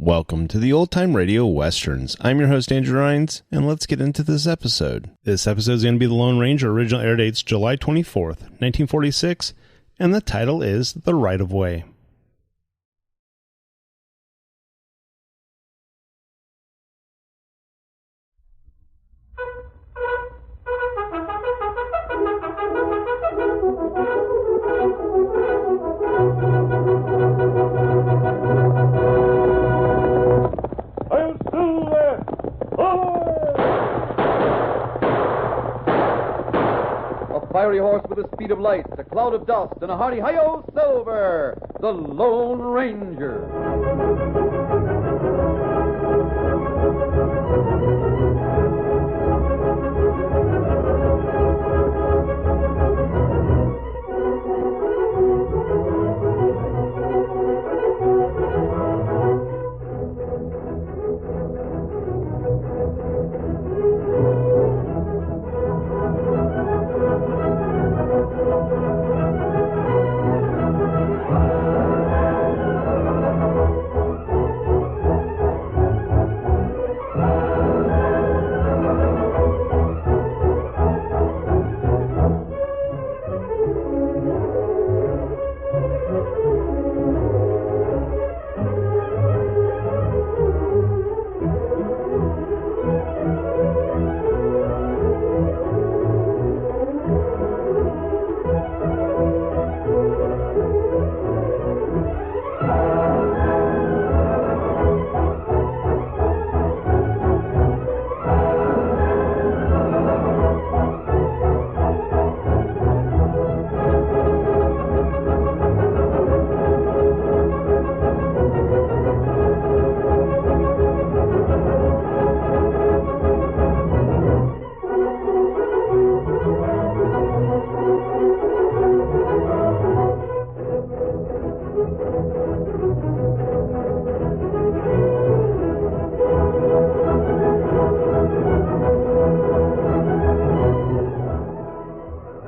Welcome to the Old Time Radio Westerns. I'm your host, Andrew Rines, and let's get into this episode. This episode is going to be The Lone Ranger. Original air date's July 24th, 1946, and the title is The Right of Way. Fiery horse with the speed of light, a cloud of dust, and a hearty hi-yo Silver, the Lone Ranger.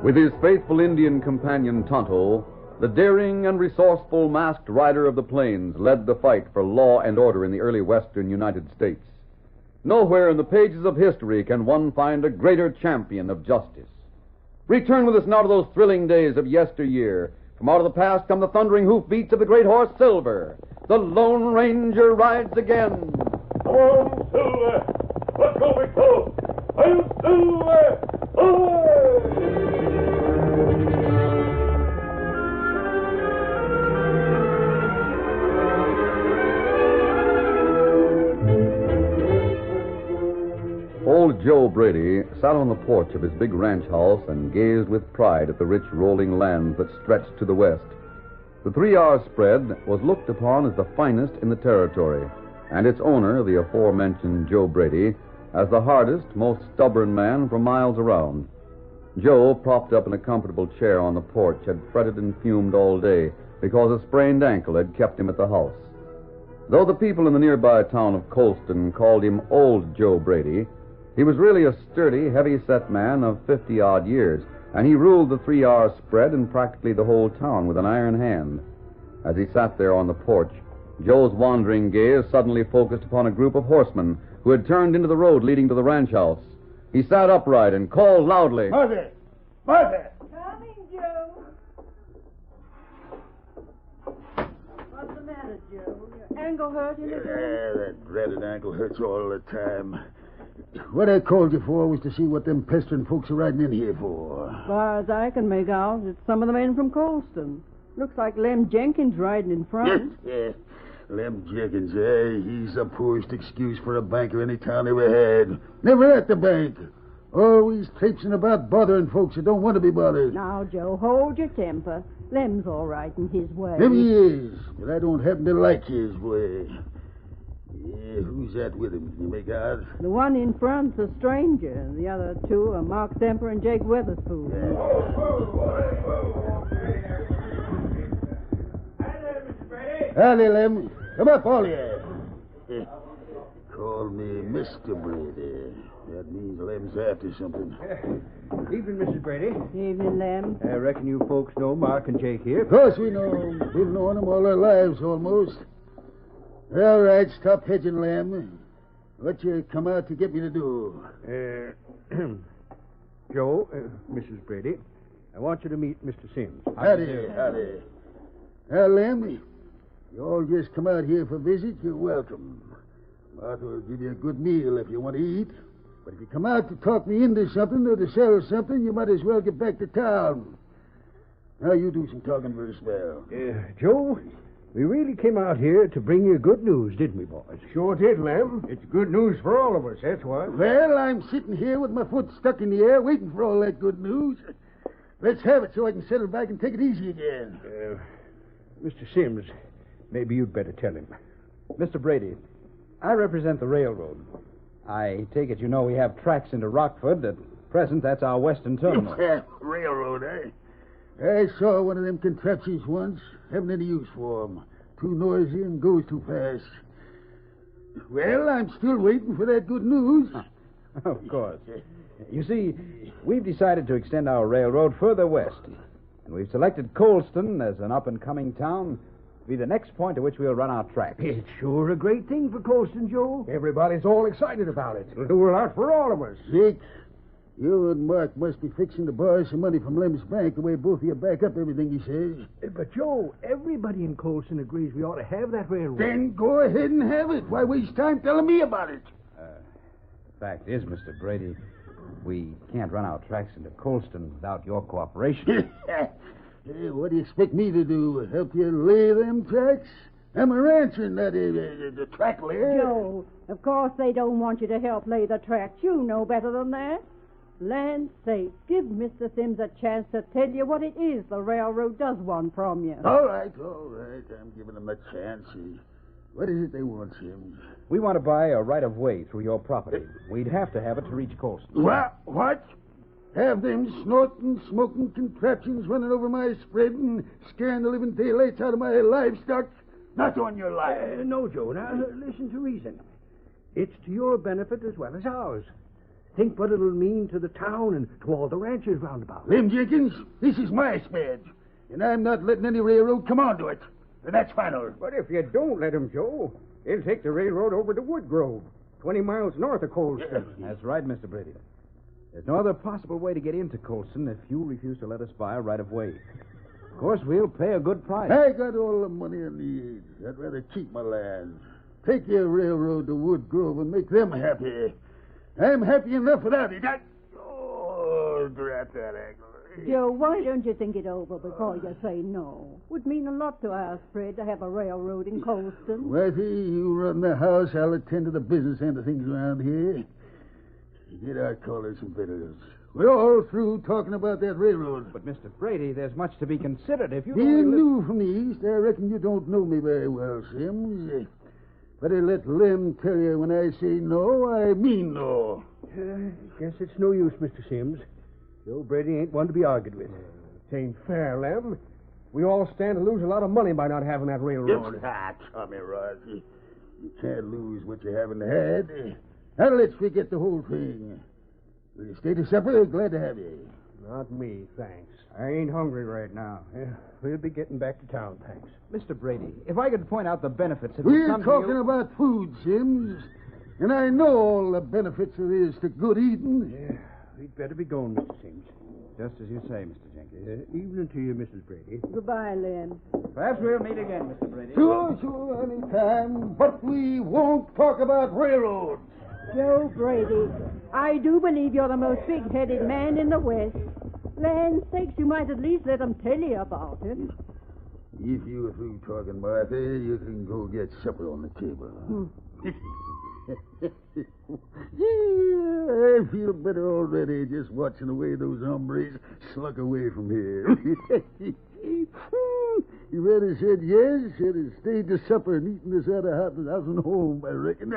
With his faithful Indian companion Tonto, the daring and resourceful masked rider of the plains led the fight for law and order in the early western United States. Nowhere in the pages of history can one find a greater champion of justice. Return with us now to those thrilling days of yesteryear. From out of the past come the thundering hoofbeats of the great horse Silver. The Lone Ranger rides again. Come on, Silver! Let's go, big fellow! I'm Silver! Away! Old Joe Brady sat on the porch of his big ranch house and gazed with pride at the rich rolling lands that stretched to the west. The 3-hour spread was looked upon as the finest in the territory, and its owner, the aforementioned Joe Brady, as the hardest, most stubborn man for miles around. Joe, propped up in a comfortable chair on the porch, had fretted and fumed all day because a sprained ankle had kept him at the house. Though the people in the nearby town of Colston called him Old Joe Brady, he was really a sturdy, heavy-set man of 50-odd years, and he ruled the 3-hour spread and practically the whole town with an iron hand. As he sat there on the porch, Joe's wandering gaze suddenly focused upon a group of horsemen who had turned into the road leading to the ranch house. He sat upright and called loudly, Mother! Mother! Coming, Joe. What's the matter, Joe? Your ankle hurting again? That dreaded ankle hurts all the time. What I called you for was to see what them pestering folks are riding in here for. As far as I can make out, it's some of the men from Colston. Looks like Lem Jenkins riding in front. Yeah. Lem Jenkins, he's the poorest excuse for a banker any town ever had. Never at the bank. Always traipsing about bothering folks that don't want to be bothered. Now, Joe, hold your temper. Lem's all right in his way. Maybe he is, but I don't happen to like his way. Yeah, who's that with him? Can you make out? The one in front's a stranger. The other two are Mark Semper and Jake Witherspoon. Howdy, Lem. Come up, all you. Call me Mr. Brady. That means Lem's after something. Evening, Mrs. Brady. Evening, Lem. I reckon you folks know Mark and Jake here. Of course we know 'em. We've known 'em all our lives, almost. All right, stop hedging, Lem. What you come out to get me to do? Joe, Mrs. Brady, I want you to meet Mr. Sims. Howdy. Now, Lem, you all just come out here for a visit, you're welcome. Martha will give you a good meal if you want to eat. But if you come out to talk me into something or to sell something, you might as well get back to town. Now, you do some talking for a spell. Joe, we really came out here to bring you good news, didn't we, boys? Sure did, Lem. It's good news for all of us, that's what. Well, I'm sitting here with my foot stuck in the air waiting for all that good news. Let's have it so I can settle back and take it easy again. Mr. Sims, maybe you'd better tell him. Mr. Brady, I represent the railroad. I take it you know we have tracks into Rockford. At present, that's our western terminal. Railroad, eh? I saw one of them contraptions once. Haven't any use for 'em. Too noisy and goes too fast. Well, I'm still waiting for that good news. Of course. You see, we've decided to extend our railroad further west. And we've selected Colston as an up-and-coming town to be the next point to which we'll run our tracks. It's sure a great thing for Colston, Joe. Everybody's all excited about it. It'll do a lot for all of us. Jake, you and Mark must be fixing to borrow some money from Lem's bank the way both of you back up everything he says. But, Joe, everybody in Colston agrees we ought to have that railroad. Then go ahead and have it. Why waste time telling me about it? The fact is, Mr. Brady, we can't run our tracks into Colston without your cooperation. Hey, what do you expect me to do? Help you lay them tracks? I'm a rancher, not the track layer. Joe, of course they don't want you to help lay the tracks. You know better than that. Land's sake, give Mr. Sims a chance to tell you what it is the railroad does want from you. All right. I'm giving them a chance. What is it they want, Sims? We want to buy a right-of-way through your property. We'd have to have it to reach Colston. What? Have them snorting, smoking contraptions running over my spread and scaring the living daylights out of my livestock? Not on your life. No, Joe. Now, listen to reason. It's to your benefit as well as ours. Think what it'll mean to the town and to all the ranchers round about. Lem Jenkins, this is my spread, and I'm not letting any railroad come onto it. That's final. But if you don't let him, Joe, he'll take the railroad over to Woodgrove, 20 miles north of Colston. That's right, Mr. Brady. There's no other possible way to get into Colston if you refuse to let us buy a right-of-way. Of course, we'll pay a good price. I got all the money I need. I'd rather keep my land. Take your railroad to Woodgrove and make them happy. I'm happy enough without it. Drat that angle. Joe, why don't you think it over before you say no? Would mean a lot to our spread to have a railroad in Colston. Wifey, you run the house. I'll attend to the business end of things around here. Get our colors and bitters. We're all through talking about that railroad. But, Mr. Brady, there's much to be considered. If you Being new from the East, I reckon you don't know me very well, Sims. Better let Lem tell you when I say no, I mean no. Guess it's no use, Mr. Sims. Joe Brady ain't one to be argued with. It ain't fair, Lem. We all stand to lose a lot of money by not having that railroad. Tommy Ross. You can't lose what you haven't had. Now let's forget the whole thing. Will you stay to supper? Glad to have you. Not me, thanks. I ain't hungry right now. We'll be getting back to town, thanks. Mr. Brady, if I could point out the benefits of We're some talking to you... about food, Sims. And I know all the benefits there is to good eating. Yeah, we'd better be going, Mr. Sims. Just as you say, Mr. Jenkins. Evening to you, Mrs. Brady. Goodbye, Lem. Perhaps we'll meet again, Mr. Brady. Sure, any time. But we won't talk about railroads. Joe Brady, I do believe you're the most big-headed man in the West. Land's sakes, you might at least let them tell you about it. If you're through talking, Martha, you can go get supper on the table. I feel better already just watching the way those hombres slunk away from here. You rather said yes, should have stayed to supper and eaten this out of house and home, I reckon.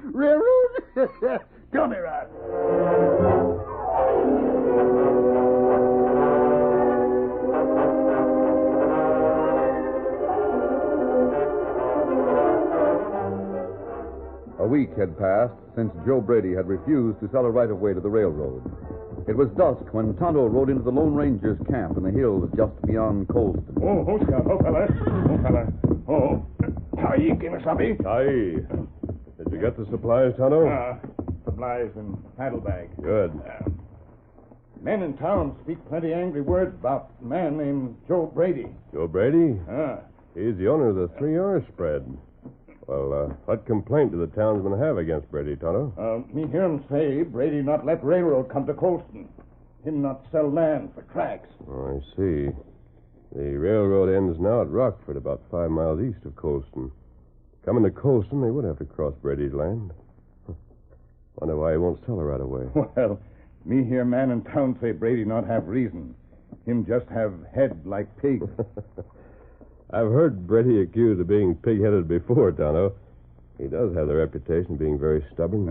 Railroad? Dummy rod. A week had passed since Joe Brady had refused to sell a right-of-way to the railroad. It was dusk when Tonto rode into the Lone Ranger's camp in the hills just beyond Colston. Oh, fella. Oh, fella. Oh. Aye, Kimasabi. Aye. Did you get the supplies, Tonto? Supplies in saddlebag. Good. Men in town speak plenty angry words about a man named Joe Brady. Joe Brady? Ah. He's the owner of the 3R spread. Well, what complaint do the townsmen have against Brady, Tonto? Me hear him say Brady not let railroad come to Colston. Him not sell land for tracks. Oh, I see. The railroad ends now at Rockford, about 5 miles east of Colston. Coming to Colston, they would have to cross Brady's land. Wonder why he won't sell her right away. Well, me hear man in town say Brady not have reason. Him just have head like pig. I've heard Brady accused of being pig-headed before, Tonto. He does have the reputation of being very stubborn.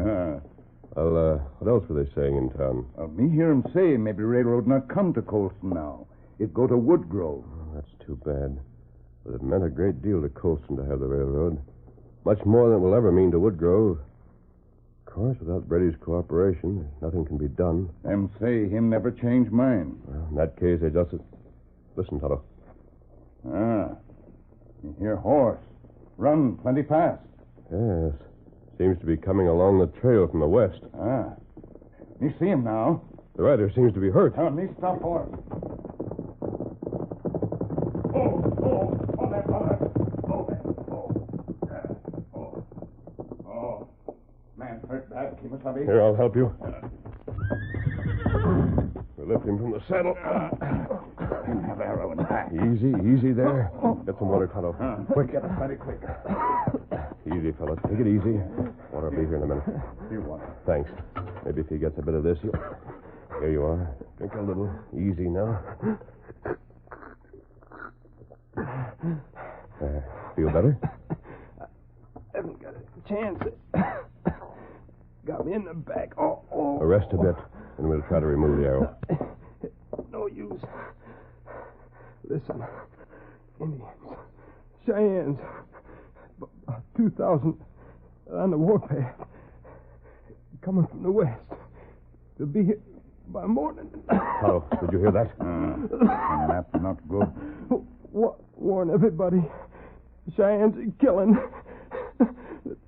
Well, what else were they saying in town? Me hear him say maybe railroad not come to Colston now. It go to Woodgrove. Oh, that's too bad. But it meant a great deal to Colston to have the railroad. Much more than it will ever mean to Woodgrove. Of course, without Brady's cooperation, nothing can be done. Them say him never change mind. Well, in that case, they just... Listen, Tonto. You hear horse. Run plenty fast. Yes. Seems to be coming along the trail from the west. Me see him now. The rider seems to be hurt. Me stop horse. On that. Man hurt bad, Kimasabi. Here, I'll help you. We'll lift him from the saddle. Him have arrow in the back. Easy there. Get some water, Tonto. Quick, get it plenty quick. Easy, fellas. Take it easy. Water will be here in a minute. You want it. Thanks. Maybe if he gets a bit of this, he'll... Here you are. Drink a little. Easy now. Feel better? I haven't got a chance. Got me in the back. Rest a bit, and we'll try to remove the arrow. No use. Listen. Indians. Cheyennes. About 2,000 on the warpath. Coming from the west. They'll be here by morning. Tonto, did you hear that? That's not good. Warn everybody. Cheyennes are killing.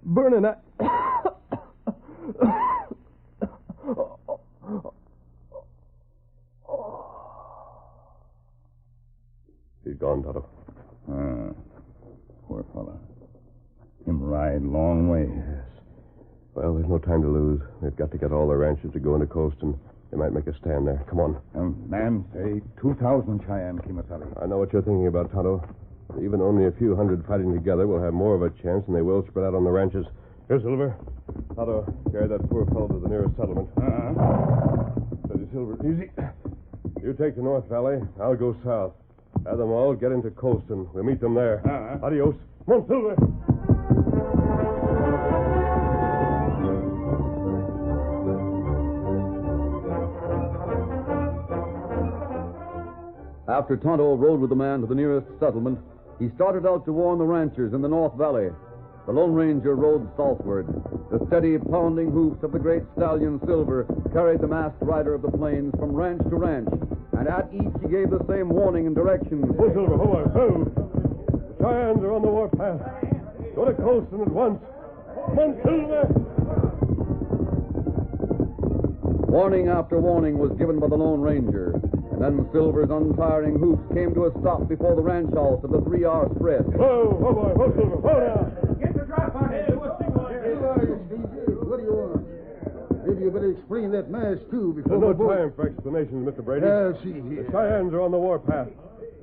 Burning up. He's gone, Tonto. Poor fella. Him ride long way. Yes. Well, there's no time to lose. They've got to get all the ranchers to go into Colston. They might make a stand there. Come on. Man say 2,000 Cheyenne, Kimasabi. I know what you're thinking about, Tonto. Even only a few hundred fighting together will have more of a chance than they will spread out on the ranches. Here, Silver. Tonto, carry that poor fellow to the nearest settlement. Steady, Silver. Easy. You take the North Valley. I'll go south. Have them all get into Colston. We'll meet them there. Adios. Come on, Silver. After Tonto rode with the man to the nearest settlement, he started out to warn the ranchers in the North Valley. The Lone Ranger rode southward. The steady, pounding hoofs of the great stallion Silver carried the masked rider of the plains from ranch to ranch, and at each he gave the same warning and directions. Oh, Silver, hold on. Oh. The Cheyennes are on the warpath. Go to Colston at once. Come on, Silver. Warning after warning was given by the Lone Ranger. Then Silver's untiring hoofs came to a stop before the ranch house of the 3R spread. Whoa, boy. Whoa, Silver. Whoa, now. Get the drop on it. What do you want? Maybe you better explain that mask, too, before There's no time for explanations, Mr. Brady. See here. The Cheyennes are on the warpath.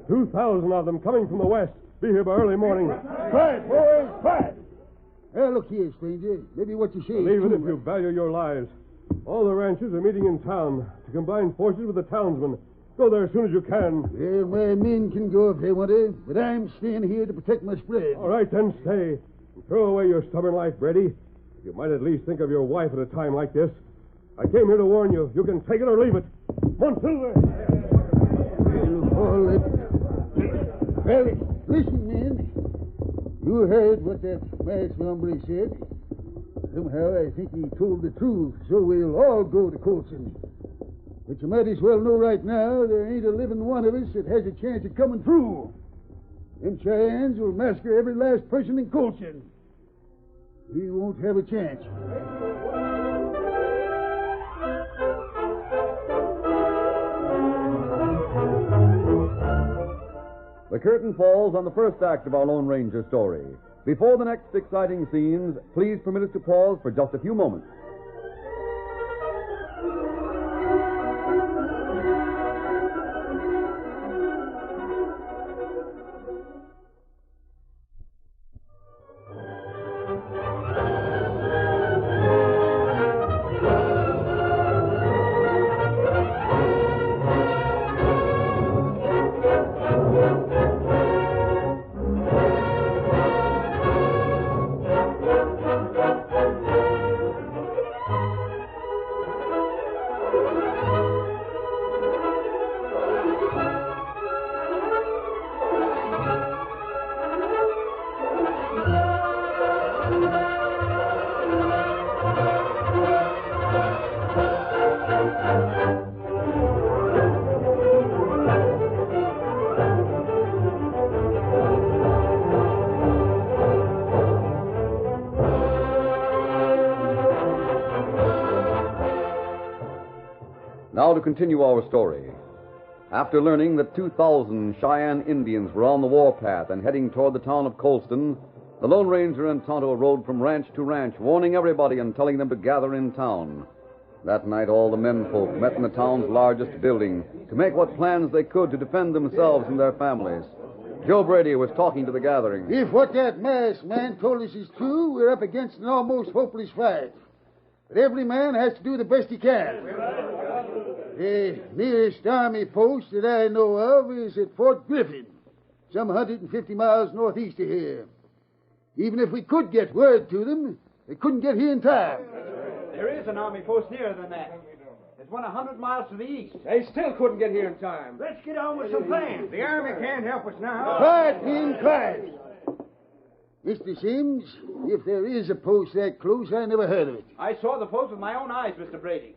2,000 of them coming from the west. Be here by early morning. Quiet, boys, quiet. Look here, stranger. Maybe what you say Believe is it true. if you value your lives. All the ranchers are meeting in town to combine forces with the townsmen. Go there as soon as you can. Well, my men can go if they want to, but I'm staying here to protect my spread. All right, then stay. And throw away your stubborn life, Brady. You might at least think of your wife at a time like this. I came here to warn you. You can take it or leave it. Come on, Silver. Well, listen, men. You heard what that masked hombre said. Somehow I think he told the truth, so we'll all go to Colston. But you might as well know right now there ain't a living one of us that has a chance of coming through. Them Cheyennes will massacre every last person in Colston. We won't have a chance. The curtain falls on the first act of our Lone Ranger story. Before the next exciting scenes, please permit us to pause for just a few moments. Now to continue our story. After learning that 2,000 Cheyenne Indians were on the warpath and heading toward the town of Colston, the Lone Ranger and Tonto rode from ranch to ranch, warning everybody and telling them to gather in town. That night, all the menfolk met in the town's largest building to make what plans they could to defend themselves and their families. Joe Brady was talking to the gathering. If what that masked man told us is true, we're up against an almost hopeless fight. But every man has to do the best he can. The nearest army post that I know of is at Fort Griffin, some 150 miles northeast of here. Even if we could get word to them, they couldn't get here in time. There is an army post nearer than that. There's one 100 miles to the east. They still couldn't get here in time. Let's get on with some plans. The Army can't help us now. Quiet, men, quiet. Mr. Sims, if there is a post that close, I never heard of it. I saw the post with my own eyes, Mr. Brady.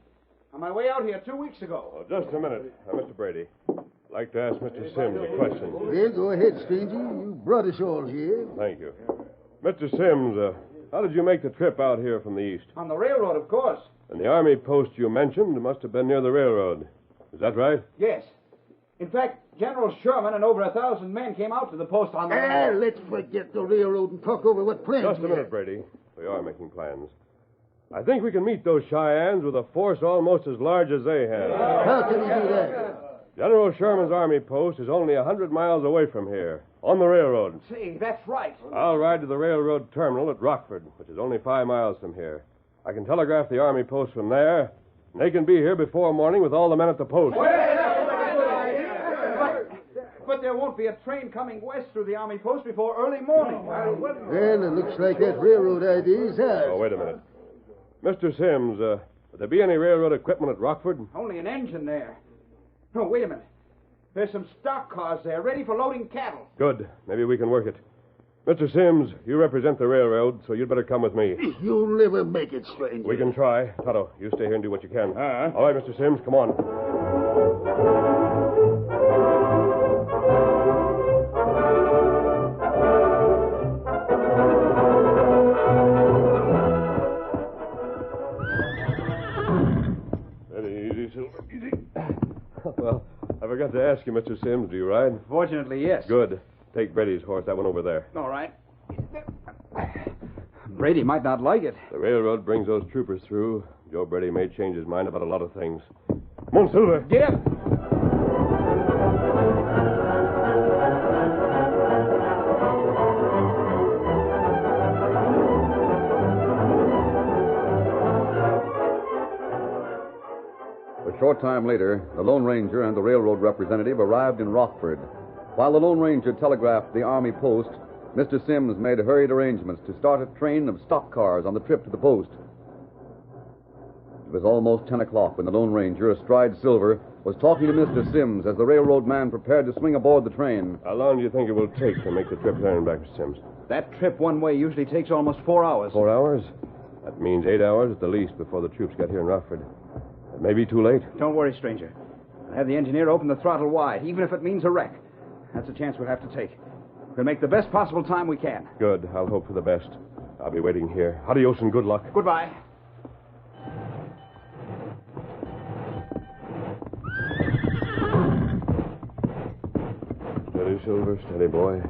On my way out here 2 weeks ago. Oh, just a minute, Mr. Brady. I'd like to ask Mr. Sims a question. Well, go ahead, stranger. You brought us all here. Thank you. Mr. Sims, how did you make the trip out here from the east? On the railroad, of course. And the army post you mentioned must have been near the railroad. Is that right? Yes. In fact, General Sherman and over 1,000 men came out to the post on the railroad. Let's forget the railroad and talk over what plans Just a minute, Brady. We are making plans. I think we can meet those Cheyennes with a force almost as large as they have. How can we do that? General Sherman's army post is only 100 miles away from here, on the railroad. Say, that's right. I'll ride to the railroad terminal at Rockford, which is only 5 miles from here. I can telegraph the army post from there, and they can be here before morning with all the men at the post. But there won't be a train coming west through the army post before early morning. Well, it looks like that railroad idea is ours. Oh, wait a minute. Mr. Sims, would there be any railroad equipment at Rockford? Only an engine there. No, wait a minute. There's some stock cars there, ready for loading cattle. Good. Maybe we can work it. Mr. Sims, you represent the railroad, so you'd better come with me. You'll never make it, stranger. We can try. Tonto, you stay here and do what you can. All right, Mr. Sims, come on. Well, I forgot to ask you, Mr. Sims, do you ride? Fortunately, yes. Good. Take Brady's horse, that one over there. All right. Brady might not like it. The railroad brings those troopers through. Joe Brady may change his mind about a lot of things. Come on, Silver. Get up. A short time later, the Lone Ranger and the railroad representative arrived in Rockford. While the Lone Ranger telegraphed the army post, Mr. Sims made hurried arrangements to start a train of stock cars on the trip to the post. It was almost 10 o'clock when the Lone Ranger, astride Silver, was talking to Mr. Sims as the railroad man prepared to swing aboard the train. How long do you think it will take to make the trip there and back, Mr. Sims? That trip one way usually takes almost 4 hours. 4 hours? That means 8 hours at the least before the troops get here in Rockford. It may be too late. Don't worry, stranger. I'll have the engineer open the throttle wide, even if it means a wreck. That's a chance we'll have to take. We're going to make the best possible time we can. Good. I'll hope for the best. I'll be waiting here. Adios and good luck. Goodbye. Steady, Silver. Steady, boy.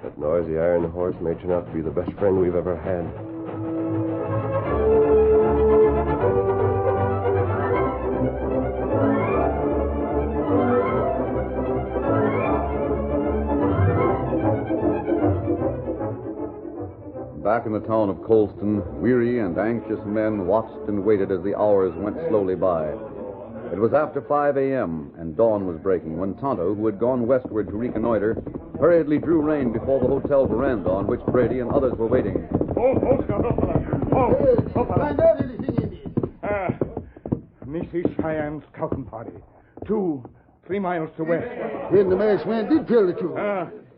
That noisy iron horse may turn out to be the best friend we've ever had. Back in the town of Colston, weary and anxious men watched and waited as the hours went slowly by. It was after 5 a.m., and dawn was breaking when Tonto, who had gone westward to reconnoiter, hurriedly drew rein before the hotel veranda on which Brady and others were waiting. Find out anything, Indian. Mrs. Cheyenne's scouting party. 2-3 miles to west. Then the masked man did tell the truth.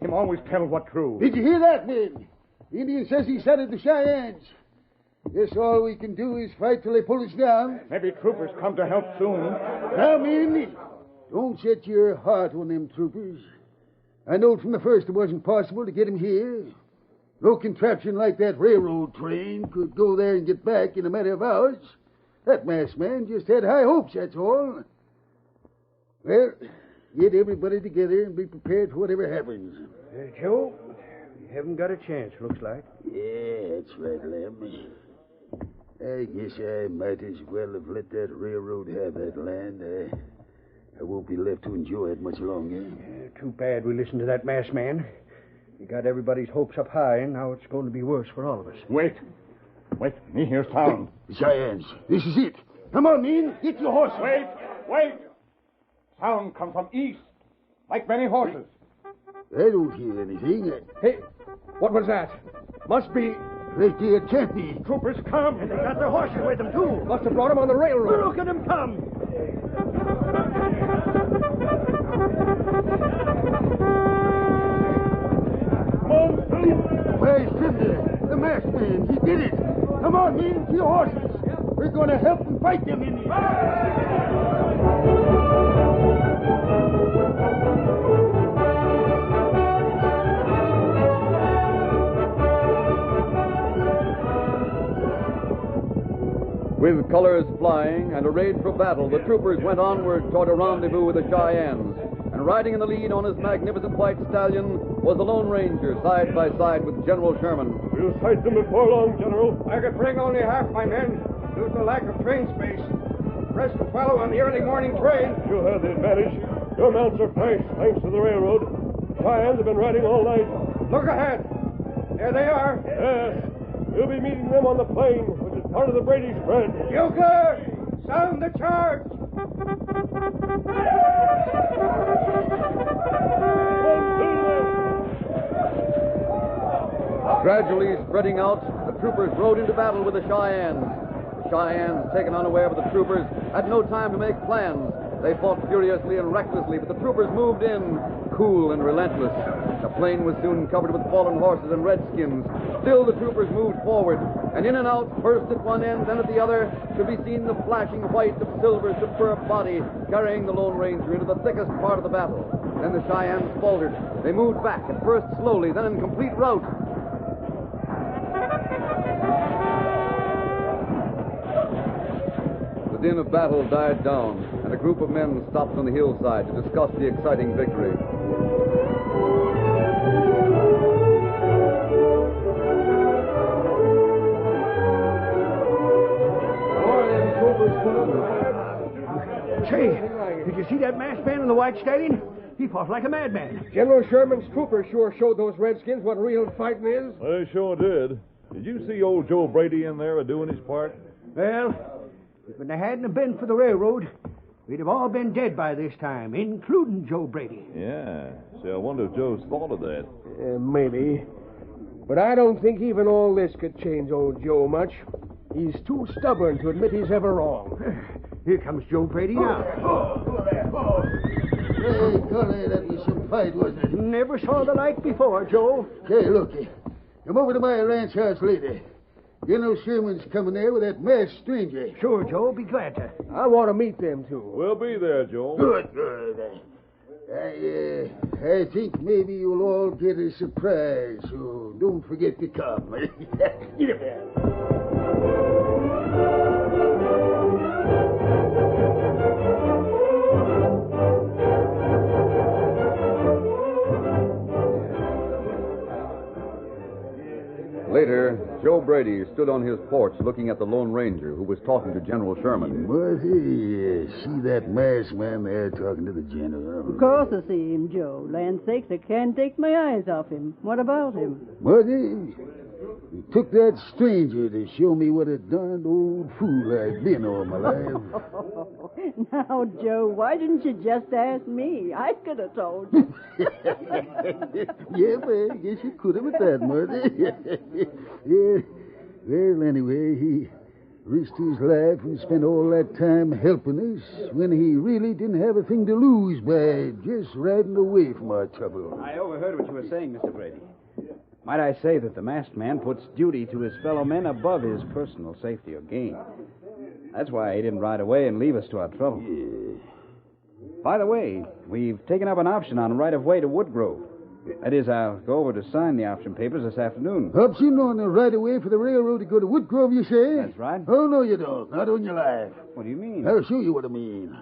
Him always tell what true. Did you hear that, man? The Indian says he sighted the Cheyennes. Guess all we can do is fight till they pull us down. Maybe troopers come to help soon. Now, men, don't set your heart on them troopers. I know from the first it wasn't possible to get them here. No contraption like that railroad train could go there and get back in a matter of hours. That masked man just had high hopes, that's all. Well, get everybody together and be prepared for whatever happens. Joe, you haven't got a chance, looks like. Yeah, that's right, Lem. I guess I might as well have let that railroad have that land. I won't be left to enjoy it much longer. Too bad we listened to that masked man. He got everybody's hopes up high, and now it's going to be worse for all of us. Wait. Me here's town. Cheyennes, this is it. Come on, men. Get your horse. Wait. Sound come from east, like many horses. I don't hear anything. Hey, what was that? Must be... Right there, it can't be. Troopers come. And they got their horses with them, too. Must have brought them on the railroad. Look at them come. Where's Cinder? The masked man. He did it. Come on, men. To your horses. We're going to help them fight them Indians. With colors flying and arrayed for battle, the troopers went onward toward a rendezvous with the Cheyennes. And riding in the lead on his magnificent white stallion was the Lone Ranger, side by side with General Sherman. We'll sight them before long, General. I could bring only half my men due to the lack of train space. The rest will follow on the early morning train. You'll have the advantage. Your mounts are fresh, thanks to the railroad. The Cheyennes have been riding all night. Look ahead. There they are. Yes. We'll be meeting them on the plain, which is part of the Brady spread. Euchre, sound the charge. Gradually spreading out, the troopers rode into battle with the Cheyennes. The Cheyennes, taken unaware of the troopers, had no time to make plans. They fought furiously and recklessly, but the troopers moved in, cool and relentless. The plain was soon covered with fallen horses and redskins. Still the troopers moved forward, and in and out, first at one end, then at the other, could be seen the flashing white of Silver's superb body, carrying the Lone Ranger into the thickest part of the battle. Then the Cheyennes faltered. They moved back, at first slowly, then in complete rout. The din of battle died down, and a group of men stopped on the hillside to discuss the exciting victory. Say, did you see that masked man in the white stallion? He fought like a madman. General Sherman's troopers sure showed those redskins what real fighting is. They sure did. Did you see old Joe Brady in there doing his part? Well, if it hadn't have been for the railroad, we'd have all been dead by this time, including Joe Brady. Yeah. See, I wonder if Joe's thought of that. Maybe. But I don't think even all this could change old Joe much. He's too stubborn to admit he's ever wrong. Here comes Joe Brady now. Hey, Golly, that was some fight, wasn't it? Never saw the like before, Joe. Hey, look. Come over to my ranch house later. General Sherman's coming there with that masked stranger. Sure, Joe. Be glad to. I want to meet them two. We'll be there, Joe. Good. I think maybe you'll all get a surprise, so don't forget to come. Get up there. Later, Joe Brady stood on his porch looking at the Lone Ranger, who was talking to General Sherman. Martha, see that masked man there talking to the general? Of course I see him, Joe. Land sakes, I can't take my eyes off him. What about him? Martha, he took that stranger to show me what a darned old fool I've been all my life. Now, Joe, why didn't you just ask me? I could have told you. Yeah, well, I guess you could have with that, Martha. Yeah. Well, anyway, he risked his life and spent all that time helping us when he really didn't have a thing to lose by just riding away from our trouble. I overheard what you were saying, Mr. Brady. Might I say that the masked man puts duty to his fellow men above his personal safety or gain. That's why he didn't ride away and leave us to our trouble. Yeah. By the way, we've taken up an option on right-of-way to Woodgrove. That is, I'll go over to sign the option papers this afternoon. Option on the right of way for the railroad to go to Woodgrove, you say? That's right. Oh, no, you don't. Not on your life. What do you mean? I'll show you what I mean.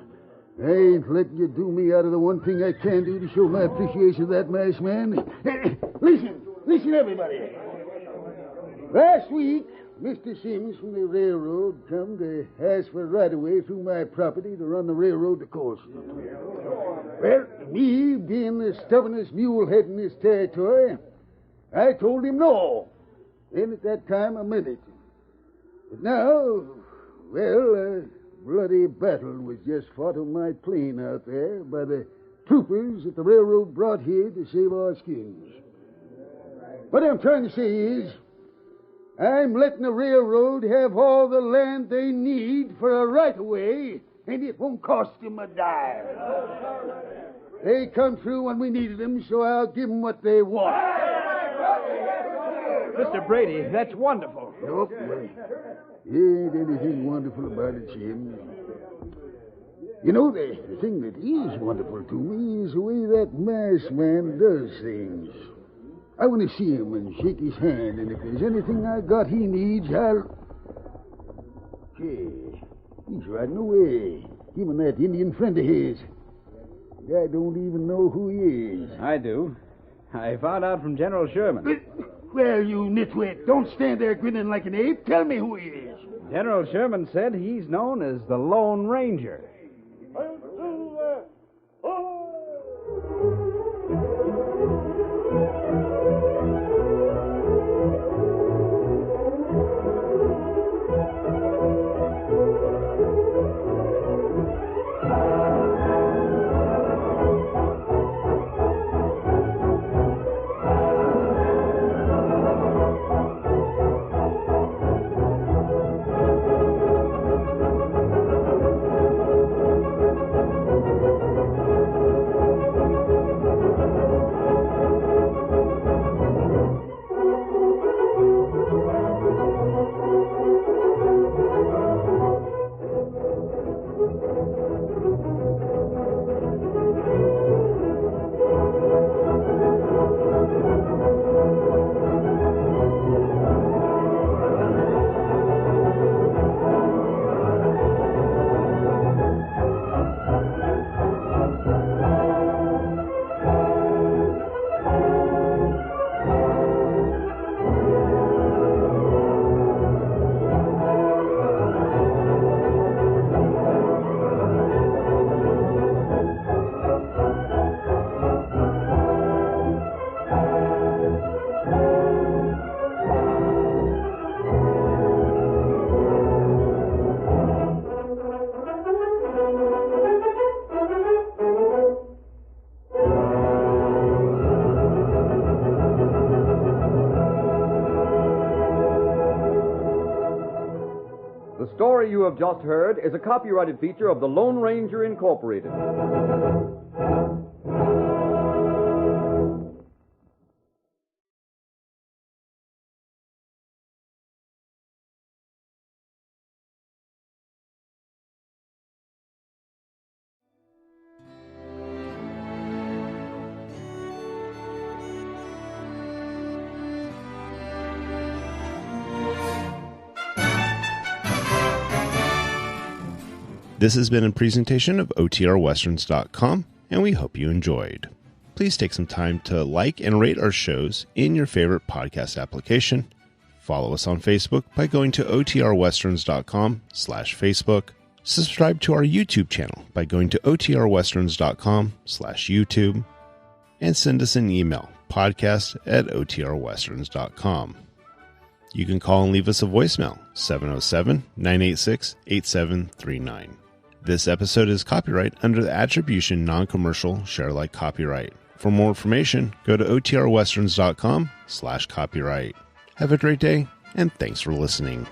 I ain't letting you do me out of the one thing I can do to show my appreciation of that masked man. Listen, everybody. Last week, Mr. Sims from the railroad come to ask for right-of-way through my property to run the railroad to Colston. Well, me, being the stubbornest mulehead in this territory, I told him no. Then at that time, I meant it. But now, well, a bloody battle was just fought on my plain out there by the troopers that the railroad brought here to save our skins. What I'm trying to say is, I'm letting the railroad have all the land they need for a right-of-way, and it won't cost them a dime. They come through when we needed them, so I'll give them what they want. Mr. Brady, that's wonderful. Nope. Ain't anything wonderful about it, Jim. You know, the thing that is wonderful to me is the way that masked man does things. I want to see him and shake his hand, and if there's anything I got he needs, I'll... Gee, he's riding away. Him and that Indian friend of his. I don't even know who he is. I do. I found out from General Sherman. Well, you nitwit, don't stand there grinning like an ape. Tell me who he is. General Sherman said he's known as the Lone Ranger. The story you have just heard is a copyrighted feature of the Lone Ranger Incorporated. This has been a presentation of OTRWesterns.com, and we hope you enjoyed. Please take some time to like and rate our shows in your favorite podcast application. Follow us on Facebook by going to OTRWesterns.com/Facebook. Subscribe to our YouTube channel by going to OTRWesterns.com/YouTube. And send us an email, podcast@OTRWesterns.com. You can call and leave us a voicemail, 707-986-8739. This episode is copyright under the Attribution Non-Commercial Share-alike copyright. For more information, go to OTRWesterns.com/copyright. Have a great day, and thanks for listening.